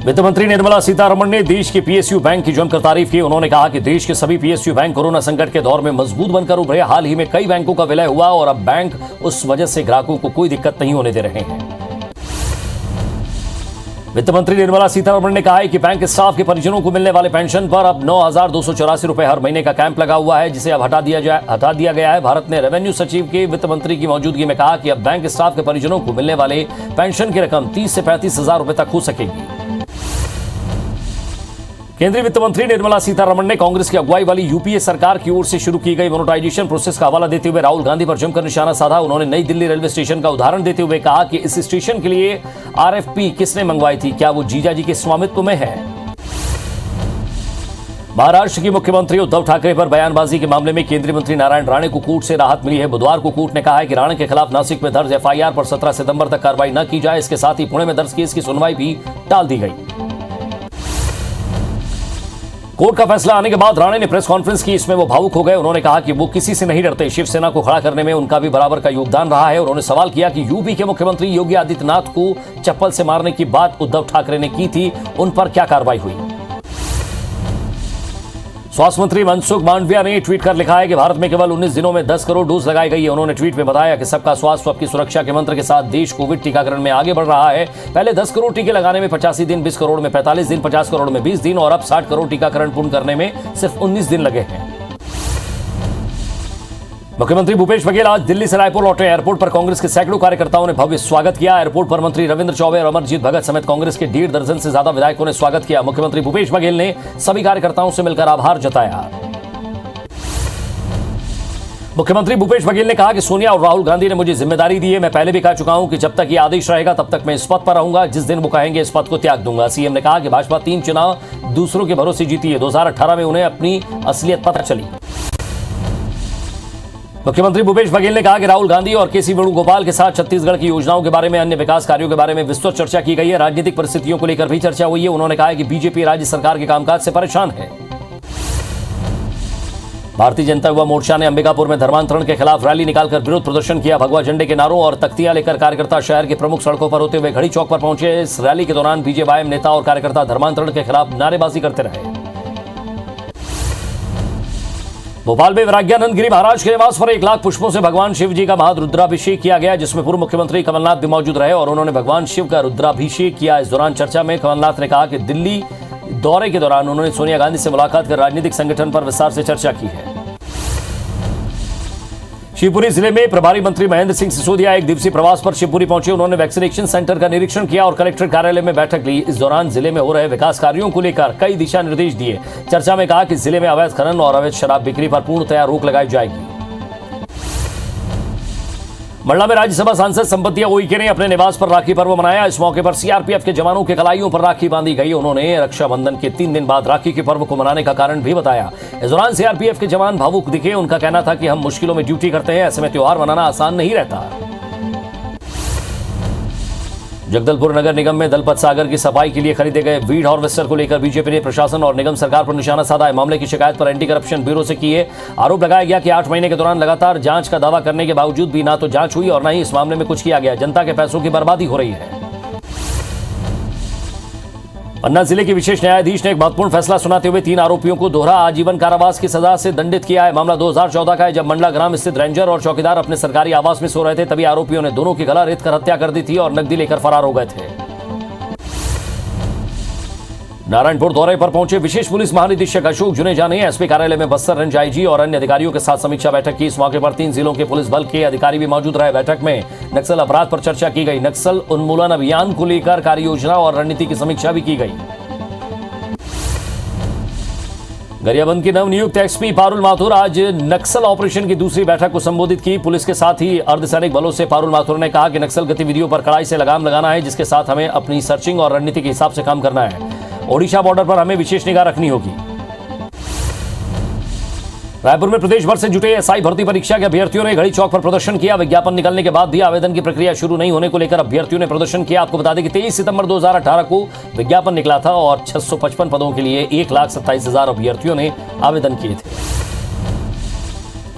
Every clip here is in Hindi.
वित्त मंत्री निर्मला सीतारमण ने देश के पीएसयू बैंक की जमकर तारीफ की। उन्होंने कहा कि देश के सभी पीएसयू बैंक कोरोना संकट के दौर में मजबूत बनकर उभरे। हाल ही में कई बैंकों का विलय हुआ और अब बैंक उस वजह से ग्राहकों को कोई दिक्कत नहीं होने दे रहे हैं। वित्त मंत्री निर्मला सीतारमण ने कहा है कि बैंक स्टाफ के परिजनों को मिलने वाले पेंशन पर अब 9,284 रुपए हर महीने का कैंप लगा हुआ है, जिसे अब हटा दिया गया है। भारत ने रेवेन्यू सचिव के वित्त मंत्री की मौजूदगी में कहा कि अब बैंक स्टाफ के परिजनों को मिलने वाले पेंशन की रकम 30 से 35 हजार रुपए तक हो सकेगी। केंद्रीय वित्त मंत्री निर्मला सीतारमण ने कांग्रेस की अगुवाई वाली यूपीए सरकार की ओर से शुरू की गई मोनेटाइजेशन प्रोसेस का हवाला देते हुए राहुल गांधी पर जमकर निशाना साधा। उन्होंने नई दिल्ली रेलवे स्टेशन का उदाहरण देते हुए कहा कि इस स्टेशन के लिए आरएफपी किसने मंगवाई थी, क्या वो जीजाजी के स्वामित्व में है। महाराष्ट्र की मुख्यमंत्री उद्धव ठाकरे पर बयानबाजी के मामले में केंद्रीय मंत्री नारायण राणे को कोर्ट से राहत मिली है। बुधवार को कोर्ट ने कहा है कि राणे के खिलाफ नासिक में दर्ज एफआईआर पर 17 सितंबर तक कार्रवाई न की जाए। इसके साथ ही पुणे में दर्ज केस की सुनवाई भी टाल दी गई। कोर्ट का फैसला आने के बाद राणे ने प्रेस कॉन्फ्रेंस की। इसमें वो भावुक हो गए। उन्होंने कहा कि वो किसी से नहीं डरते। शिवसेना को खड़ा करने में उनका भी बराबर का योगदान रहा है। उन्होंने सवाल किया कि यूपी के मुख्यमंत्री योगी आदित्यनाथ को चप्पल से मारने की बात उद्धव ठाकरे ने की थी, उन पर क्या कार्रवाई हुई। स्वास्थ्य मंत्री मनसुख मांडविया ने ट्वीट कर लिखा है कि भारत में केवल 19 दिनों में 10 करोड़ डोज लगाई गई है। उन्होंने ट्वीट में बताया कि सबका स्वास्थ्य सबकी सुरक्षा के मंत्र के साथ देश कोविड टीकाकरण में आगे बढ़ रहा है। पहले 10 करोड़ टीके लगाने में 85 दिन, 20 करोड़ में 45 दिन, 50 करोड़ में 20 दिन और अब 60 करोड़ टीकाकरण पूर्ण करने में सिर्फ 19 दिन लगे हैं। मुख्यमंत्री भूपेश बघेल आज दिल्ली से रायपुर लौटे। एयरपोर्ट पर कांग्रेस के सैकड़ों कार्यकर्ताओं ने भव्य स्वागत किया। एयरपोर्ट पर मंत्री रविंद्र चौबे और अमरजीत भगत समेत कांग्रेस के 1.5 दर्जन से ज्यादा विधायकों ने स्वागत किया। मुख्यमंत्री भूपेश बघेल ने सभी कार्यकर्ताओं से मिलकर आभार जताया। मुख्यमंत्री भूपेश बघेल ने कहा कि सोनिया और राहुल गांधी ने मुझे जिम्मेदारी दी है। मैं पहले भी कह चुका हूं कि जब तक ये आदेश रहेगा तब तक मैं इस पद पर रहूंगा। जिस दिन वो कहेंगे इस पद को त्याग दूंगा। सीएम ने कहा कि भाजपा 3 चुनाव दूसरों के भरोसे जीती है। 2018 में उन्हें अपनी असलियत पता चली। मुख्यमंत्री भूपेश बघेल ने कहा कि राहुल गांधी और केसी वेणुगोपाल के साथ छत्तीसगढ़ की योजनाओं के बारे में, अन्य विकास कार्यों के बारे में विस्तृत चर्चा की गई है। राजनीतिक परिस्थितियों को लेकर भी चर्चा हुई है। उन्होंने कहा कि बीजेपी राज्य सरकार के कामकाज से परेशान है। भारतीय जनता युवा मोर्चा ने अंबिकापुर में धर्मांतरण के खिलाफ रैली निकालकर विरोध प्रदर्शन किया। भगवा झंडे के नारों और तख्तियां लेकर कार्यकर्ता शहर के प्रमुख सड़कों पर होते हुए घड़ी चौक पर पहुंचे। इस रैली के दौरान बीजेवाईएम नेता और कार्यकर्ता धर्मांतरण के खिलाफ नारेबाजी करते रहे। भोपाल में विराग्यानंद गिरी महाराज के निवास पर 1 लाख पुष्पों से भगवान शिव जी का महारुद्राभिषेक किया गया, जिसमें पूर्व मुख्यमंत्री कमलनाथ भी मौजूद रहे और उन्होंने भगवान शिव का रुद्राभिषेक किया। इस दौरान चर्चा में कमलनाथ ने कहा कि दिल्ली दौरे के दौरान उन्होंने सोनिया गांधी से मुलाकात कर राजनीतिक संगठन पर विस्तार से चर्चा की है। शिवपुरी जिले में प्रभारी मंत्री महेंद्र सिंह सिसोदिया 1 दिवसीय प्रवास पर शिवपुरी पहुंचे। उन्होंने वैक्सीनेशन सेंटर का निरीक्षण किया और कलेक्टर कार्यालय में बैठक ली। इस दौरान जिले में हो रहे विकास कार्यों को लेकर कई दिशा निर्देश दिए। चर्चा में कहा कि जिले में अवैध खनन और अवैध शराब बिक्री पर पूर्णतया रोक लगाई जाएगी। मंडला में राज्यसभा सांसद संपतिया उइके ने अपने निवास पर राखी पर्व मनाया। इस मौके पर सीआरपीएफ के जवानों के कलाइयों पर राखी बांधी गई। उन्होंने रक्षाबंधन के 3 दिन बाद राखी के पर्व को मनाने का कारण भी बताया। इस दौरान सीआरपीएफ के जवान भावुक दिखे। उनका कहना था कि हम मुश्किलों में ड्यूटी करते हैं, ऐसे में त्योहार मनाना आसान नहीं रहता। जगदलपुर नगर निगम में दलपत सागर की सफाई के लिए खरीदे गए वीड हार्वेस्टर को लेकर बीजेपी ने प्रशासन और निगम सरकार पर निशाना साधा है। मामले की शिकायत पर एंटी करप्शन ब्यूरो से की है। आरोप लगाया गया कि 8 महीने के दौरान लगातार जांच का दावा करने के बावजूद भी ना तो जांच हुई और न ही इस मामले में कुछ किया गया। जनता के पैसों की बर्बादी हो रही है। पन्ना जिले के विशेष न्यायाधीश ने एक महत्वपूर्ण फैसला सुनाते हुए 3 आरोपियों को दोहरा आजीवन कारावास की सजा से दंडित किया है। मामला 2014 का है, जब मंडला ग्राम स्थित रेंजर और चौकीदार अपने सरकारी आवास में सो रहे थे। तभी आरोपियों ने दोनों की गला रेत कर हत्या कर दी थी और नकदी लेकर फरार हो गए थे। नारायणपुर दौरे पर पहुंचे विशेष पुलिस महानिदेशक अशोक जुनेजा ने एसपी कार्यालय में बस्तर रेंज आईजी और अन्य अधिकारियों के साथ समीक्षा बैठक की। इस मौके पर 3 जिलों के पुलिस बल के अधिकारी भी मौजूद रहे। बैठक में नक्सल अपराध पर चर्चा की गई। नक्सल उन्मूलन अभियान को लेकर कार्य योजना और रणनीति की समीक्षा भी की गई। गरियाबंद की नवनियुक्त एसपी पारुल माथुर आज नक्सल ऑपरेशन की दूसरी बैठक को संबोधित की। पुलिस के साथ ही अर्धसैनिक बलों से पारुल माथुर ने कहा कि नक्सल गतिविधियों पर कड़ाई से लगाम लगाना है, जिसके साथ हमें अपनी सर्चिंग और रणनीति के हिसाब से काम करना है। ओडिशा बॉर्डर पर हमें विशेष निगाह रखनी होगी। रायपुर में प्रदेश भर से जुटे एसआई भर्ती परीक्षा के अभ्यर्थियों ने घड़ी चौक पर प्रदर्शन किया। विज्ञापन निकलने के बाद भी आवेदन की प्रक्रिया शुरू नहीं होने को लेकर अभ्यर्थियों ने प्रदर्शन किया। आपको बता दें कि 23 सितंबर 2018 को विज्ञापन निकला था और 655 पदों के लिए 1,27,000 अभ्यर्थियों ने आवेदन किए थे।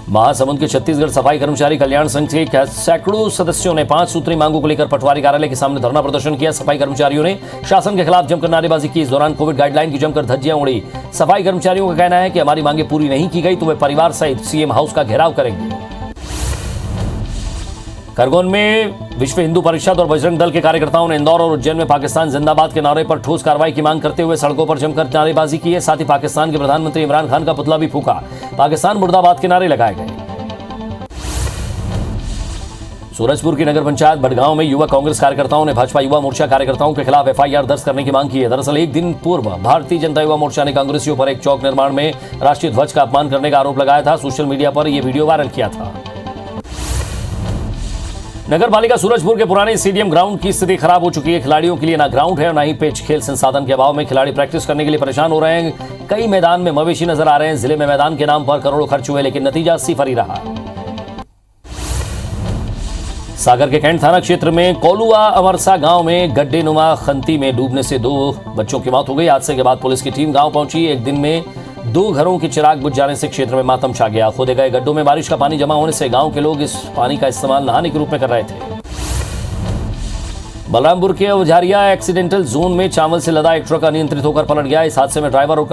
महासमुंद के छत्तीसगढ़ सफाई कर्मचारी कल्याण संघ के सैकड़ों सदस्यों ने 5 सूत्री मांगों को लेकर पटवारी कार्यालय के सामने धरना प्रदर्शन किया। सफाई कर्मचारियों ने शासन के खिलाफ जमकर नारेबाजी की। इस दौरान कोविड गाइडलाइन की जमकर धज्जियां उड़ी। सफाई कर्मचारियों का कहना है कि हमारी मांगे पूरी नहीं की गई तो वे परिवार सहित सीएम हाउस का घेराव करेंगे। खरगोन में विश्व हिंदू परिषद और बजरंग दल के कार्यकर्ताओं ने इंदौर और उज्जैन में पाकिस्तान जिंदाबाद के नारे पर ठोस कार्रवाई की मांग करते हुए सड़कों पर जमकर नारेबाजी की है। साथ ही पाकिस्तान के प्रधानमंत्री इमरान खान का पुतला भी फूंका। पाकिस्तान मुर्दाबाद के नारे लगाए गए। सूरजपुर की नगर पंचायत बड़गांव में युवा कांग्रेस कार्यकर्ताओं ने भाजपा युवा मोर्चा कार्यकर्ताओं के खिलाफ एफआईआर दर्ज करने की मांग की है। दरअसल एक दिन पूर्व भारतीय जनता युवा मोर्चा ने कांग्रेसियों पर एक चौक निर्माण में राष्ट्रीय ध्वज का अपमान करने का आरोप लगाया था। सोशल मीडिया पर यह वीडियो वायरल किया था। नगर पालिका सूरजपुर के पुराने स्टेडियम ग्राउंड की स्थिति खराब हो चुकी है। खिलाड़ियों के लिए ना ग्राउंड है और ना ही पिच। खेल संसाधन के अभाव में खिलाड़ी प्रैक्टिस करने के लिए परेशान हो रहे हैं। कई मैदान में मवेशी नजर आ रहे हैं। जिले में मैदान के नाम पर करोड़ों खर्च हुए लेकिन नतीजा सिफर ही रहा। सागर के कैंट थाना क्षेत्र में कोलुआ अमरसा गांव में गड्ढेनुमा खंती में डूबने से 2 बच्चों की मौत हो गई। हादसे के बाद पुलिस की टीम गांव पहुंची। एक दिन में 2 घरों के चिराग बुझ जाने से क्षेत्र में मातम छा गया। खोदे गए गड्ढों में बारिश का पानी जमा होने से गांव के लोग इस पानी का इस्तेमाल नहाने के रूप में कर रहे थे। बलरामपुर के औझारिया एक्सीडेंटल जोन में चावल से लदा एक ट्रक अनियंत्रित होकर पलट गया। इस हादसे में ड्राइवर और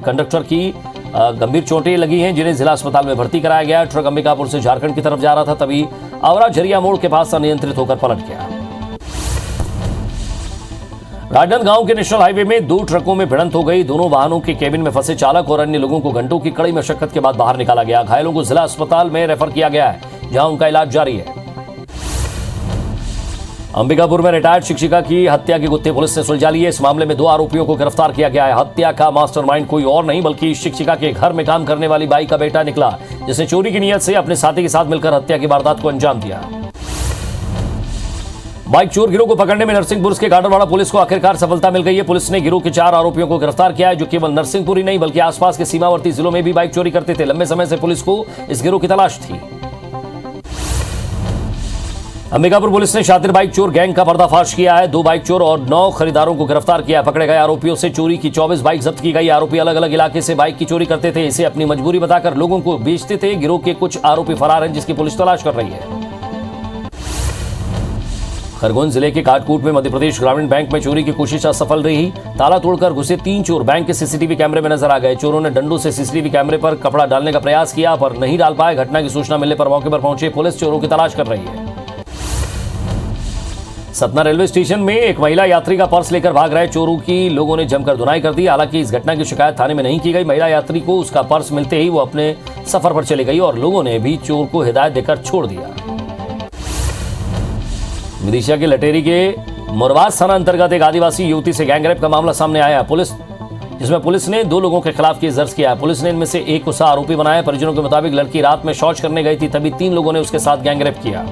कंडक्टर की गंभीर चोटें लगी हैं, जिन्हें जिला अस्पताल में भर्ती कराया गया। ट्रक अंबिकापुर से झारखंड की तरफ जा रहा था, तभी आवरा झरिया मोड़ के पास अनियंत्रित होकर पलट गया। राजनांदगांव के नेशनल हाईवे में 2 ट्रकों में भिड़ंत हो गई। दोनों वाहनों के केबिन में फंसे चालक और अन्य लोगों को घंटों की कड़ी मशक्कत के बाद बाहर निकाला गया। घायलों को जिला अस्पताल में रेफर किया गया है, जहां उनका इलाज जारी है। अंबिकापुर में रिटायर्ड शिक्षिका की हत्या की गुत्थी पुलिस ने सुलझा ली है। इस मामले में 2 आरोपियों को गिरफ्तार किया गया है। हत्या का मास्टरमाइंड कोई और नहीं बल्कि शिक्षिका के घर में काम करने वाली बाई का बेटा निकला, जिसने चोरी की नीयत से अपने साथी के साथ मिलकर हत्या की वारदात को अंजाम दिया। बाइक चोर गिरोह को पकड़ने में नरसिंहपुर के गाडरवाड़ा पुलिस को आखिरकार सफलता मिल गई है। पुलिस ने गिरोह के 4 आरोपियों को गिरफ्तार किया है, जो केवल नरसिंहपुर ही नहीं बल्कि आसपास के सीमावर्ती जिलों में भी बाइक चोरी करते थे। लंबे समय से पुलिस को इस गिरोह की तलाश थी। अंबिकापुर पुलिस ने शातिर बाइक चोर गैंग का पर्दाफाश किया है। 2 बाइक चोर और 9 खरीदारों को गिरफ्तार किया। पकड़े गए आरोपियों से चोरी की 24 बाइक जब्त की गई। आरोपी अलग अलग इलाके से बाइक की चोरी करते थे, इसे अपनी मजबूरी बताकर लोगों को बेचते थे। गिरोह के कुछ आरोपी फरार हैं, जिसकी पुलिस तलाश कर रही है। खरगोन जिले के काटकूट में मध्य प्रदेश ग्रामीण बैंक में चोरी की कोशिश असफल रही। ताला तोड़कर घुसे 3 चोर बैंक के सीसीटीवी कैमरे में नजर आ गए। चोरों ने डंडों से सीसीटीवी कैमरे पर कपड़ा डालने का प्रयास किया, पर नहीं डाल पाए। घटना की सूचना मिलने पर मौके पर पहुंचे पुलिस चोरों की तलाश कर रही है। सतना रेलवे स्टेशन में एक महिला यात्री का पर्स लेकर भाग रहे चोरों की लोगों ने जमकर धुनाई कर दी। हालांकि इस घटना की शिकायत थाने में नहीं की गई। महिला यात्री को उसका पर्स मिलते ही वो अपने सफर पर चली गई और लोगों ने भी चोर को हिदायत देकर छोड़ दिया। विदिशा के लटेरी के मोरवास थाना अंतर्गत एक आदिवासी युवती से गैंगरेप का मामला सामने आया है, जिसमें पुलिस ने 2 लोगों के खिलाफ केस दर्ज किया है। पुलिस ने इनमें से एक को आरोपी बनाया। परिजनों के मुताबिक लड़की रात में शौच करने गई थी, तभी 3 लोगों ने उसके साथ गैंगरेप किया।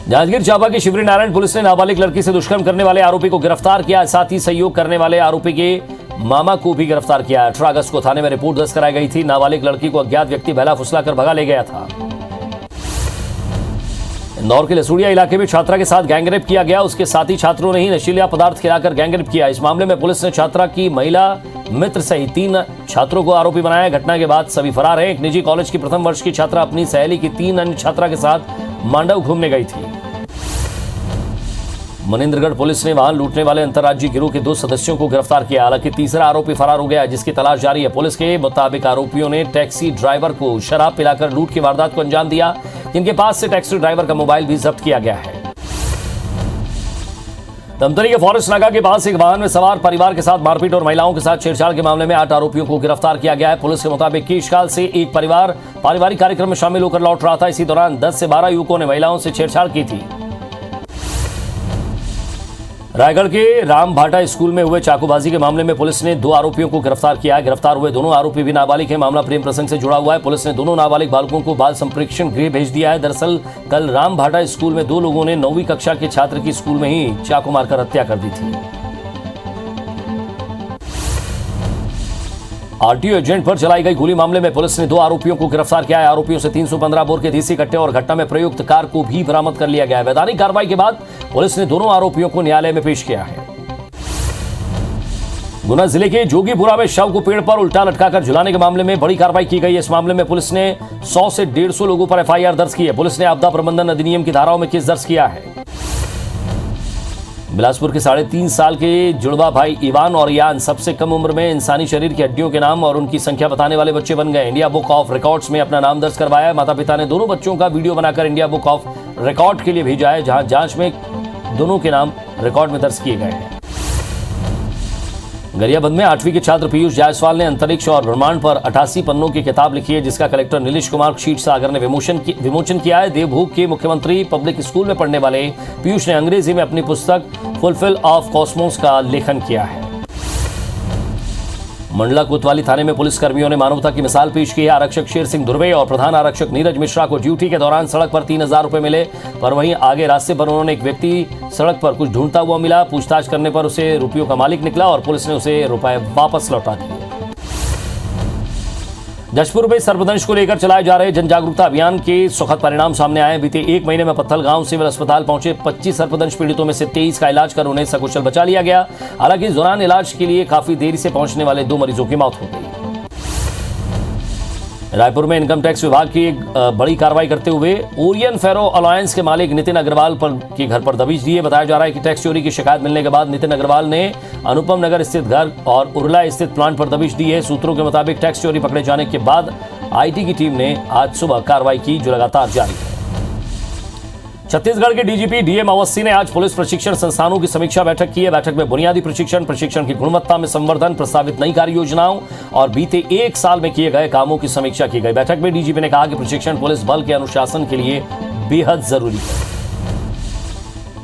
जांजगीर चांपा की शिवरी नारायण पुलिस ने नाबालिग लड़की से दुष्कर्म करने वाले आरोपी को गिरफ्तार किया। साथ ही सहयोग करने वाले आरोपी के मामा को भी गिरफ्तार किया। 18 अगस्त को थाने में रिपोर्ट दर्ज कराई गई थी। नाबालिग लड़की को अज्ञात व्यक्ति बहला फुसलाकर भगा ले गया था। इंदौर के लसूड़िया इलाके में छात्रा के साथ गैंगरेप किया गया। उसके साथी छात्रों ने ही नशीला पदार्थ खिलाकर गैंगरेप किया। इस मामले में पुलिस ने छात्रा की महिला मित्र सहित 3 छात्रों को आरोपी बनाया। घटना के बाद सभी फरार हैं। एक निजी कॉलेज की प्रथम वर्ष की छात्रा अपनी सहेली की 3 अन्य छात्रा के साथ मांडव घूमने गई थी। मनिंद्रगढ़ पुलिस ने वाहन लूटने वाले अंतर्राज्यीय गिरोह के 2 सदस्यों को गिरफ्तार किया। हालांकि तीसरा आरोपी फरार हो गया, जिसकी तलाश जारी है। पुलिस के मुताबिक आरोपियों ने टैक्सी ड्राइवर को शराब पिलाकर लूट की वारदात को अंजाम दिया, जिनके पास से टैक्सी ड्राइवर का मोबाइल भी जब्त किया गया है। धमतरी के फॉरेस्ट नाका के पास एक वाहन में सवार परिवार के साथ मारपीट और महिलाओं के साथ छेड़छाड़ के मामले में 8 आरोपियों को गिरफ्तार किया गया है। पुलिस के मुताबिक केशकाल से एक परिवार पारिवारिक कार्यक्रम में शामिल होकर लौट रहा था। इसी दौरान 10 से 12 युवकों ने महिलाओं से छेड़छाड़ की थी। रायगढ़ के राम भाटा स्कूल में हुए चाकूबाजी के मामले में पुलिस ने 2 आरोपियों को गिरफ्तार किया है। गिरफ्तार हुए दोनों आरोपी भी नाबालिग हैं। मामला प्रेम प्रसंग से जुड़ा हुआ है। पुलिस ने दोनों नाबालिग बालकों को बाल संप्रेक्षण गृह भेज दिया है। दरअसल कल राम भाटा स्कूल में 2 लोगों ने 9वीं कक्षा के छात्र की स्कूल में ही चाकू मारकर हत्या कर दी थी। आरटीओ एजेंट पर चलाई गई गोली मामले में पुलिस ने 2 आरोपियों को गिरफ्तार किया है। आरोपियों से 315 बोर के देसी कट्टे और घटना में प्रयुक्त कार को भी बरामद कर लिया गया है। वैधानिक कार्रवाई के बाद पुलिस ने दोनों आरोपियों को न्यायालय में पेश किया है। गुना जिले के जोगीपुरा में शव को पेड़ पर उल्टा लटकाकर झुलाने के मामले में बड़ी कार्रवाई की गई है। इस मामले में पुलिस ने 100 से 150 लोगों पर एफआईआर दर्ज की है। पुलिस ने आपदा प्रबंधन अधिनियम की धाराओं में केस दर्ज किया है। बिलासपुर के 3.5 साल के जुड़वा भाई इवान और यान सबसे कम उम्र में इंसानी शरीर की हड्डियों के नाम और उनकी संख्या बताने वाले बच्चे बन गए। इंडिया बुक ऑफ रिकॉर्ड्स में अपना नाम दर्ज करवाया है। माता पिता ने दोनों बच्चों का वीडियो बनाकर इंडिया बुक ऑफ रिकॉर्ड के लिए भेजा है, जहां जांच में दोनों के नाम रिकॉर्ड में दर्ज किए गए हैं। गरियाबंद में 8वीं के छात्र पीयूष जायसवाल ने अंतरिक्ष और ब्रह्मांड पर 88 पन्नों की किताब लिखी है, जिसका कलेक्टर नीलेश कुमार क्षीरसागर ने विमोचन किया है। देवभूग के मुख्यमंत्री पब्लिक स्कूल में पढ़ने वाले पीयूष ने अंग्रेजी में अपनी पुस्तक फुलफिल ऑफ कॉस्मोस का लेखन किया है। मंडला कोतवाली थाने में पुलिस कर्मियों ने मानवता की मिसाल पेश की है। आरक्षक शेर सिंह धुर्वे और प्रधान आरक्षक नीरज मिश्रा को ड्यूटी के दौरान सड़क पर 3000 रुपए मिले, पर वहीं आगे रास्ते पर उन्होंने एक व्यक्ति सड़क पर कुछ ढूंढता हुआ मिला। पूछताछ करने पर उसे रुपयों का मालिक निकला और पुलिस ने उसे रुपए वापस लौटा दिए। जशपुर में सर्पदंश को लेकर चलाए जा रहे जन जागरूकता अभियान के सुखद परिणाम सामने आए। बीते 1 महीने में पत्थल गांव सिविल अस्पताल पहुंचे 25 सर्पदंश पीड़ितों में से 23 का इलाज कर उन्हें सकुशल बचा लिया गया। हालांकि इस दौरान इलाज के लिए काफी देरी से पहुंचने वाले 2 मरीजों की मौत हो गई। रायपुर में इनकम टैक्स विभाग की एक बड़ी कार्रवाई करते हुए ओरियन फेरो अलायंस के मालिक नितिन अग्रवाल के घर पर दबिश दी है। बताया जा रहा है कि टैक्स चोरी की शिकायत मिलने के बाद नितिन अग्रवाल ने अनुपम नगर स्थित घर और उरला स्थित प्लांट पर दबिश दी है। सूत्रों के मुताबिक टैक्स चोरी पकड़े जाने के बाद आईटी की टीम ने आज सुबह कार्रवाई की, जो लगातार जारी है। छत्तीसगढ़ के डीजीपी डीएम अवस्थी ने आज पुलिस प्रशिक्षण संस्थानों की समीक्षा बैठक की है। बैठक में बुनियादी प्रशिक्षण की गुणवत्ता में संवर्धन, प्रस्तावित नई कार्य योजनाओं और बीते 1 साल में किए गए कामों की समीक्षा की गई। बैठक में डीजीपी ने कहा कि प्रशिक्षण पुलिस बल के अनुशासन के लिए बेहद जरूरी है।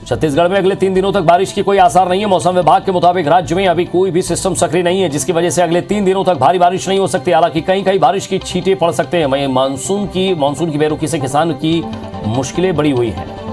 छत्तीसगढ़ में अगले 3 दिनों तक बारिश की कोई आसार नहीं है। मौसम विभाग के मुताबिक राज्य में अभी कोई भी सिस्टम सक्रिय नहीं है, जिसकी वजह से अगले 3 दिनों तक भारी बारिश नहीं हो सकती। हालांकि कहीं बारिश की छींटे पड़ सकते हैं। वहीं मानसून की बेरुखी से किसान की मुश्किलें बढ़ी हुई हैं।